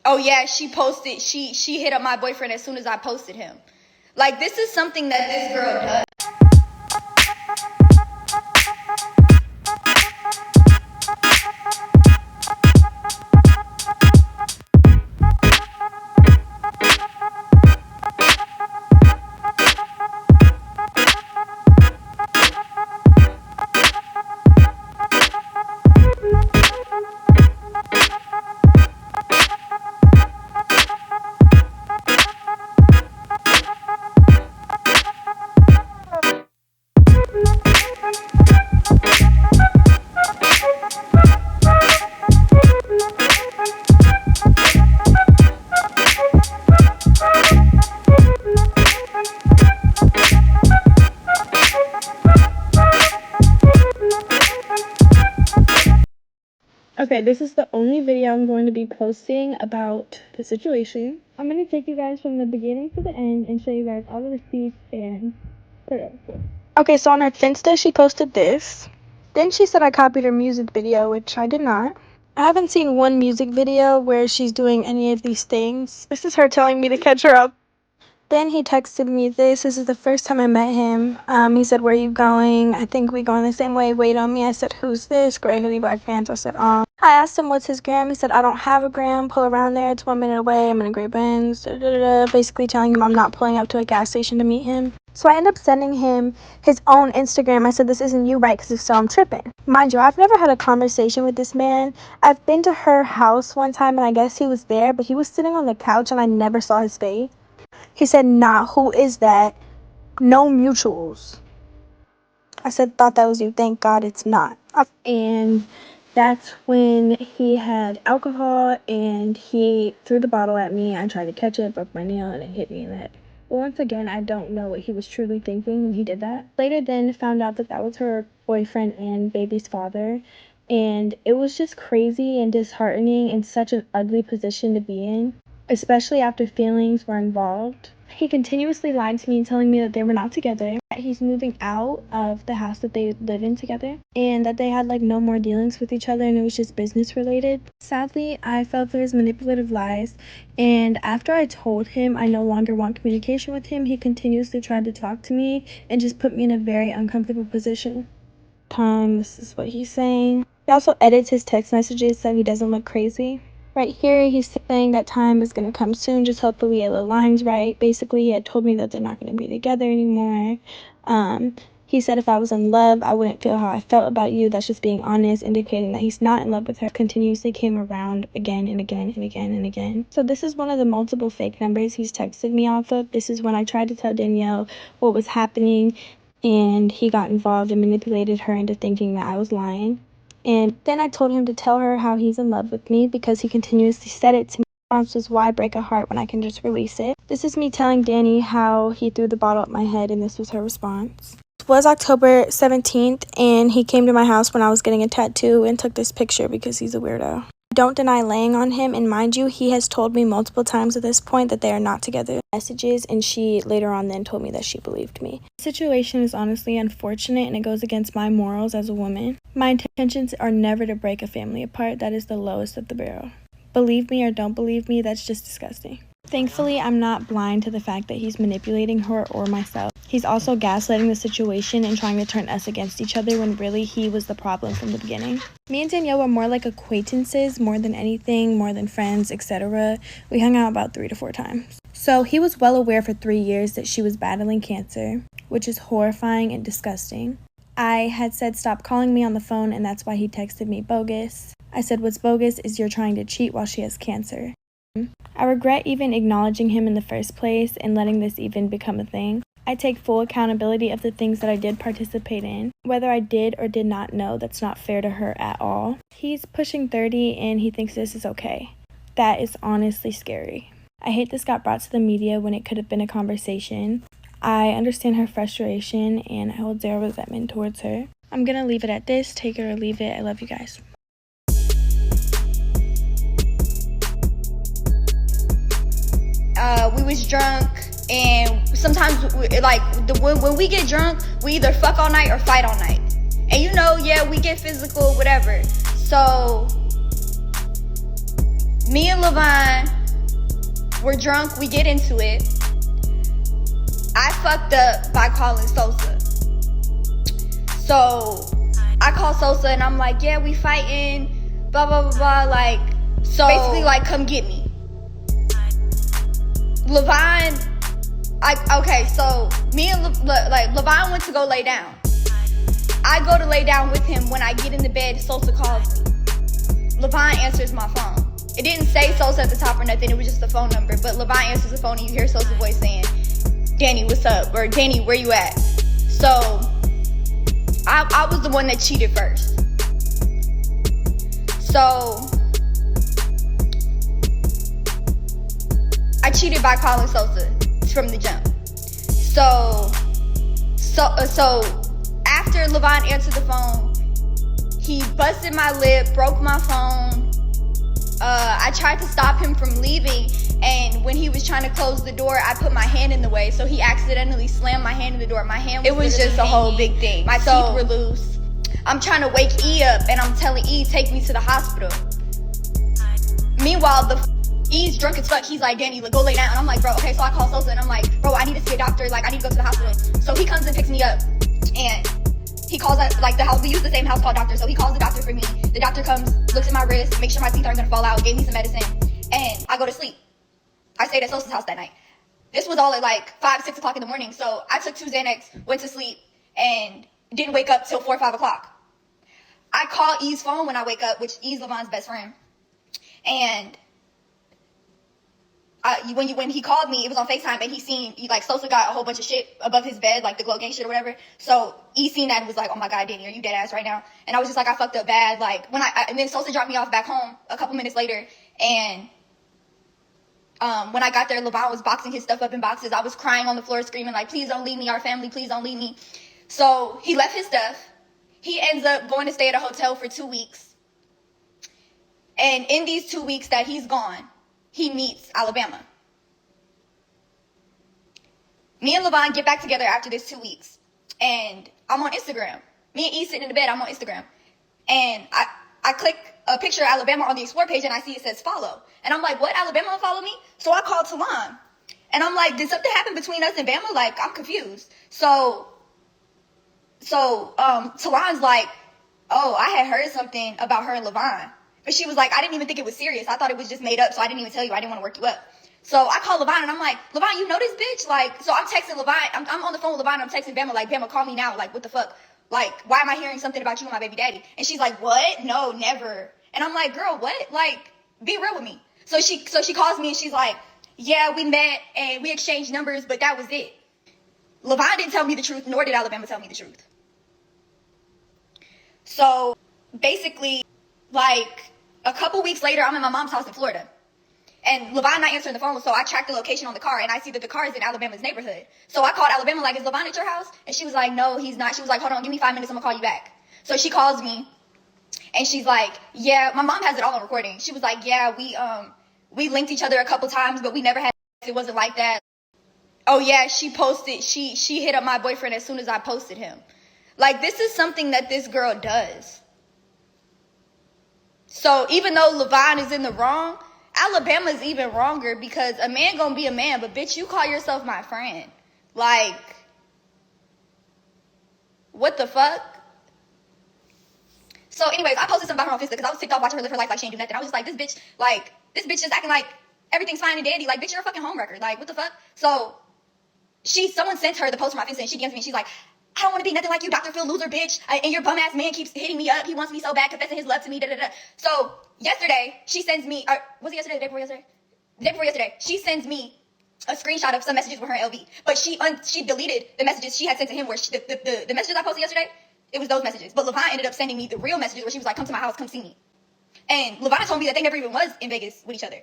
Oh yeah, she posted, she hit up my boyfriend as soon as I posted him. Like, this is something that this girl does. Okay, this is the only video I'm going to be posting about the situation. I'm going to take you guys from the beginning to the end and show you guys all the receipts and okay, so on her Finsta, she posted this. Then she said I copied her music video, which I did not. I haven't seen one music video where she's doing any of these things. This is her telling me to catch her up. Then he texted me this. This is the first time I met him. He said, "Where are you going? I think we going the same way. Wait on me." I said, "Who's this?" Gray hoodie, black pants. I said, I asked him what's his gram. He said, "I don't have a gram. Pull around there. It's 1 minute away. I'm in a gray Benz." Basically telling him I'm not pulling up to a gas station to meet him. So I end up sending him his own Instagram. I said, "This isn't you, right? Because if so, I'm tripping." Mind you, I've never had a conversation with this man. I've been to her house one time, and I guess he was there, but he was sitting on the couch, and I never saw his face. He said, "Nah, who is that? No mutuals." I said, "Thought that was you. Thank God it's not." And that's when he had alcohol and he threw the bottle at me. I tried to catch it, broke my nail, and it hit me in the head. But once again, I don't know what he was truly thinking when he did that. Later then found out that that was her boyfriend and baby's father. And it was just crazy and disheartening and such an ugly position to be in, especially after feelings were involved. He continuously lied to me, telling me that they were not together, that he's moving out of the house that they live in together, and that they had like no more dealings with each other and it was just business related. Sadly, I fell for his manipulative lies, and after I told him I no longer want communication with him, he continuously tried to talk to me and just put me in a very uncomfortable position. This is what he's saying. He also edits his text messages so he doesn't look crazy. Right here, he's saying that time is going to come soon, just hopefully we get the lines right. Basically, he had told me that they're not going to be together anymore. He said if I was in love, I wouldn't feel how I felt about you. That's just being honest, indicating that he's not in love with her. Continuously came around again and again and again and again. So this is one of the multiple fake numbers he's texted me off of. This is when I tried to tell Danielle what was happening, and he got involved and manipulated her into thinking that I was lying. And then I told him to tell her how he's in love with me because he continuously said it to me. My response was, "Why break a heart when I can just release it?" This is me telling Danny how he threw the bottle at my head, and this was her response. It was October 17th, and he came to my house when I was getting a tattoo and took this picture because he's a weirdo. Don't deny laying on him, and mind you, he has told me multiple times at this point that they are not together. Messages, and she later on then told me that she believed me. The situation is honestly unfortunate, and it goes against my morals as a woman. My intentions are never to break a family apart. That is the lowest of the barrel. Believe me or don't believe me, that's just disgusting. Thankfully, I'm not blind to the fact that he's manipulating her or myself. He's also gaslighting the situation and trying to turn us against each other when really he was the problem from the beginning. Me and Danielle were more like acquaintances, more than anything, more than friends, etc. We hung out about 3 to 4 times. So he was well aware for 3 years that she was battling cancer, which is horrifying and disgusting. I had said stop calling me on the phone, and that's why he texted me bogus. I said what's bogus is you're trying to cheat while she has cancer. I regret even acknowledging him in the first place and letting this even become a thing. I take full accountability of the things that I did participate in. Whether I did or did not know, that's not fair to her at all. He's pushing 30 and he thinks this is okay. That is honestly scary. I hate this got brought to the media when it could have been a conversation. I understand her frustration and I hold zero resentment towards her. I'm gonna leave it at this. Take it or leave it. I love you guys. We was drunk, and sometimes when we get drunk, we either fuck all night or fight all night. And you know, yeah, we get physical, whatever. So me and Levine We're drunk. We get into it. I fucked up by calling Sosa. So I call Sosa and I'm like, yeah, we fighting, blah, blah, blah, blah. Like, so basically, like, come get me. Levine, okay, so me and Levine went to go lay down. I go to lay down with him. When I get in the bed, Sosa calls me. Levine answers my phone. It didn't say Sosa at the top or nothing. It was just the phone number. But Levine answers the phone and you hear Sosa's voice saying, Danny, what's up? Or Danny, where you at? So I was the one that cheated first. So I cheated by calling Sosa from the jump. So after Levine answered the phone, he busted my lip, broke my phone. I tried to stop him from leaving, and when he was trying to close the door, I put my hand in the way, so he accidentally slammed my hand in the door. My hand was It was just a whole big thing. My teeth were loose. I'm trying to wake E up, and I'm telling E, take me to the hospital. Meanwhile, E's drunk as fuck. He's like, Danny, go lay down. And I'm like, bro, okay. So I call Sosa, and I'm like, bro, I need to see a doctor. Like, I need to go to the hospital. So he comes and picks me up, and he calls like the house. We use the same house call doctor. So he calls the doctor for me. The doctor comes, looks at my wrist, makes sure my teeth aren't gonna fall out, gave me some medicine, and I go to sleep. I stayed at Sosa's house that night. This was all at like 5, 6 o'clock in the morning. So I took 2 Xanax, went to sleep, and didn't wake up till 4 or 5 o'clock. I call E's phone when I wake up, which E's Levine's best friend. And when he called me, it was on FaceTime, and like, Sosa got a whole bunch of shit above his bed, like the glow gang shit or whatever. So E seen that and was like, oh my God, Danny, are you dead ass right now? And I was just like, I fucked up bad. Like, and then Sosa dropped me off back home a couple minutes later, and when I got there, Levine was boxing his stuff up in boxes. I was crying on the floor, screaming like, please don't leave me, our family, please don't leave me. So he left his stuff. He ends up going to stay at a hotel for 2 weeks. And in these 2 weeks that he's gone, he meets Alabama. Me and Levine get back together after this 2 weeks. And I'm on Instagram. Me and E sitting in the bed, I'm on Instagram. And I click a picture of Alabama on the Explore page, and I see it says follow. And I'm like, what? Alabama follow me? So I called Talon. And I'm like, did something happen between us and Bama? Like, I'm confused. So Talon's like, oh, I had heard something about her and Levine. But she was like, I didn't even think it was serious. I thought it was just made up, so I didn't even tell you. I didn't want to work you up. So I call Levine, and I'm like, Levine, you know this bitch? Like, so I'm texting Levine. I'm on the phone with Levine, and I'm texting Bama, like, Bama, call me now. Like, what the fuck? Like, why am I hearing something about you and my baby daddy? And she's like, what? No, never. And I'm like, girl, what? Like, be real with me. So she calls me, and she's like, yeah, we met, and we exchanged numbers, but that was it. Levine didn't tell me the truth, nor did Alabama tell me the truth. So basically, like, a couple weeks later, I'm in my mom's house in Florida. And Levine not answering the phone, so I tracked the location on the car, and I see that the car is in Alabama's neighborhood. So I called Alabama, like, is Levine at your house? And she was like, no, he's not. She was like, hold on, give me 5 minutes, I'm gonna call you back. So she calls me, and she's like, yeah, my mom has it all on recording. She was like, yeah, we linked each other a couple times, but we never had sex. It wasn't like that. Oh yeah, she hit up my boyfriend as soon as I posted him. Like, this is something that this girl does. So even though Levine is in the wrong, Alabama's even wronger, because a man gonna be a man, but bitch, you call yourself my friend. Like, what the fuck? So anyways, I posted something about her on Facebook because I was ticked off watching her live her life like she ain't do nothing. I was just like, this bitch is acting like everything's fine and dandy. Like, bitch, you're a fucking homewrecker. Like, what the fuck? So someone sent her the post from my Facebook, and she DMs me, and she's like, I don't want to be nothing like you, Dr. Phil loser, bitch. And your bum ass man keeps hitting me up. He wants me so bad, confessing his love to me, da da da. So yesterday, she sends me, was it yesterday, the day before yesterday? The day before yesterday, she sends me a screenshot of some messages with her and LV. But she deleted the messages she had sent to him, where the messages I posted yesterday, it was those messages. But Levine ended up sending me the real messages where she was like, come to my house, come see me. And Levine told me that they never even was in Vegas with each other.